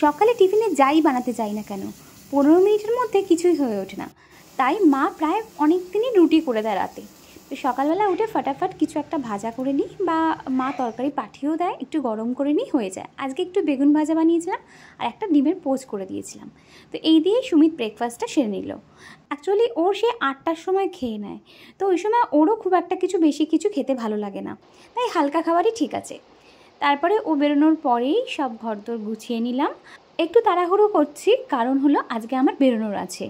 সকালে টিফিনে যাই বানাতে যাই না কেন 15 মিনিটের মধ্যে কিছুই হয়ে ওঠে না। তাই মা প্রায় অনেক দিনই রুটি করে দেয় রাতে। তো সকালবেলা উঠে ফটাফট কিছু একটা ভাজা করে নিই, বা মা তরকারি পাঠিয়েও দেয়, একটু গরম করে নিই, হয়ে যায়। আজকে একটু বেগুন ভাজা বানিয়েছিলাম আর একটা ডিমের পোচ করে দিয়েছিলাম। তো এই দিয়ে সুমিত ব্রেকফাস্টটা সেরে নিল। অ্যাকচুয়ালি ওর সে 8টার সময় খেয়ে নেয়, তো ওই সময় ওরও খুব একটা বেশি কিছু খেতে ভালো লাগে না, তাই হালকা খাবারই ঠিক আছে। তারপরে ও বেরোনোর পরেই সব ঘরদোর গুছিয়ে নিলাম। একটু তাড়াহুড়ো করছি, কারণ হলো আজকে আমার বেরোনোর আছে।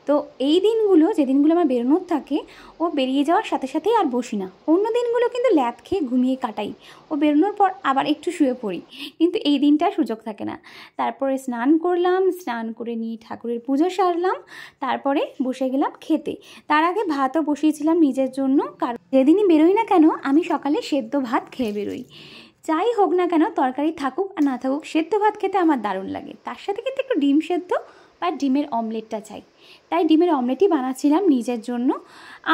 তো এই দিনগুলো, যে দিনগুলো আমার বেরোনোর থাকে, ও বেরিয়ে যাওয়ার সাথে সাথেই আর বসি না। অন্য দিনগুলো কিন্তু ল্যাদ খেয়ে ঘুমিয়ে কাটাই, ও বেরোনোর পর আবার একটু শুয়ে পড়ি, কিন্তু এই দিনটা সুযোগ থাকে না। তারপরে স্নান করলাম, স্নান করে নিয়ে ঠাকুরের পুজো সারলাম, তারপরে বসে গেলাম খেতে। তার আগে ভাতও বসিয়েছিলাম নিজের জন্য, কারণ যেদিনই বেরোই না কেন আমি সকালে সেদ্ধ ভাত খেয়ে বেরোই। যাই হোক না কেন, তরকারি থাকুক আর না থাকুক, সেদ্ধ ভাত খেতে আমার দারুণ লাগে। তার সাথে কিন্তু একটু ডিম সেদ্ধ বা ডিমের অমলেটটা চাই। তাই ডিমের অমলেটই বানাচ্ছিলাম নিজের জন্য।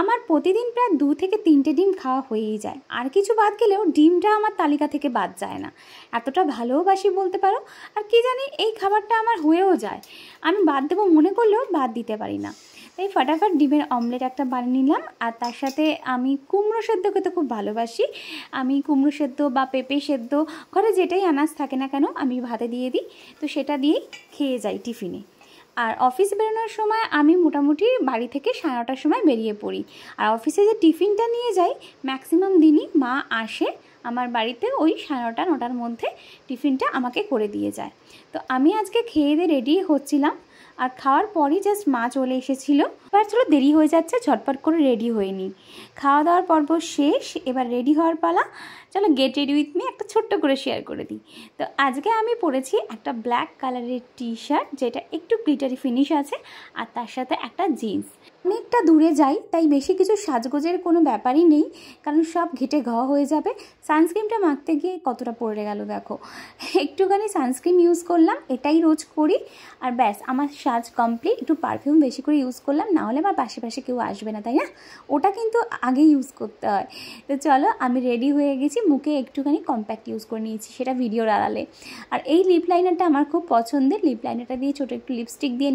আমার প্রতিদিন প্রায় 2 থেকে 3টে ডিম খাওয়া হয়েই যায়, আর কিছু বাদ গেলেও ডিমটা আমার তালিকা থেকে বাদ যায় না। এতটা ভালোবাসি বলতে পারো। আর কি জানি, এই খাবারটা আমার হয়েও যায়, আমি বাদ দেবো মনে করলেও বাদ দিতে পারি না। তাই ফটাফট ডিমের অমলেট একটা বানিয়ে নিলাম। আর তার সাথে আমি কুমড়ো সেদ্ধ খেতে খুব ভালোবাসি। আমি কুমড়ো সেদ্ধ বা পেঁপে সেদ্ধ, ঘরে যেটাই আনাজ থাকে না কেন আমি ভাতে দিয়ে দিই, তো সেটা দিয়েই খেয়ে যাই টিফিনে। আর অফিস বেরোনোর সময় আমি মোটামুটি বাড়ি থেকে 9:30টার সময় বেরিয়ে পড়ি। আর অফিসে যে টিফিনটা নিয়ে যাই, ম্যাক্সিমাম দিনই মা আসে আমার বাড়িতে ওই 9:30-9টার মধ্যে টিফিনটা আমাকে করে দিয়ে যায়। তো আমি আজকে খেয়ে দিয়ে রেডি হচ্ছিলাম, আর খাওয়ার পরই জাস্ট মা চলে এসেছিলো। এবার চলো, দেরি হয়ে যাচ্ছে, ঝটপট করে রেডি হয়ে নিই। খাওয়া দাওয়ার পর্ব শেষ, এবার রেডি হওয়ার পালা। চলো গেট রেডি উইথ মি একটা ছোট্ট করে শেয়ার করে দিই। তো আজকে আমি পরেছি একটা ব্ল্যাক কালারের টি শার্ট, যেটা একটু গ্লিটারি ফিনিশ আছে, আর তার সাথে একটা জিন্স। অনেকটা দূরে যাই, তাই বেশি কিছু সাজগোজের কোনো ব্যাপারই নেই, কারণ সব ঘেটে ঘা হয়ে যাবে। সানস্ক্রিনটা মাখতে গিয়ে কতটা পড়ে গেল দেখো, একটুখানি সানস্ক্রিন ইউজ করলাম, এটাই রোজ করি। আর ব্যাস, আমার সাজ কমপ্লিট। একটু পারফিউম বেশি করে ইউজ করলাম, না হলে আমার পাশে কেউ আসবে না, তাই না? ওটা কিন্তু আগে ইউজ করতে হয়। তো চলো, আমি রেডি হয়ে গেছি, মুখে একটুখানি কম্প্যাক্ট ইউজ করে নিয়েছি, সেটা ভিডিওর আড়ালে। আর এই লিপ লাইনারটা আমার খুব পছন্দের, লিপ লাইনারটা দিয়ে ছোটো একটু লিপস্টিক দিয়ে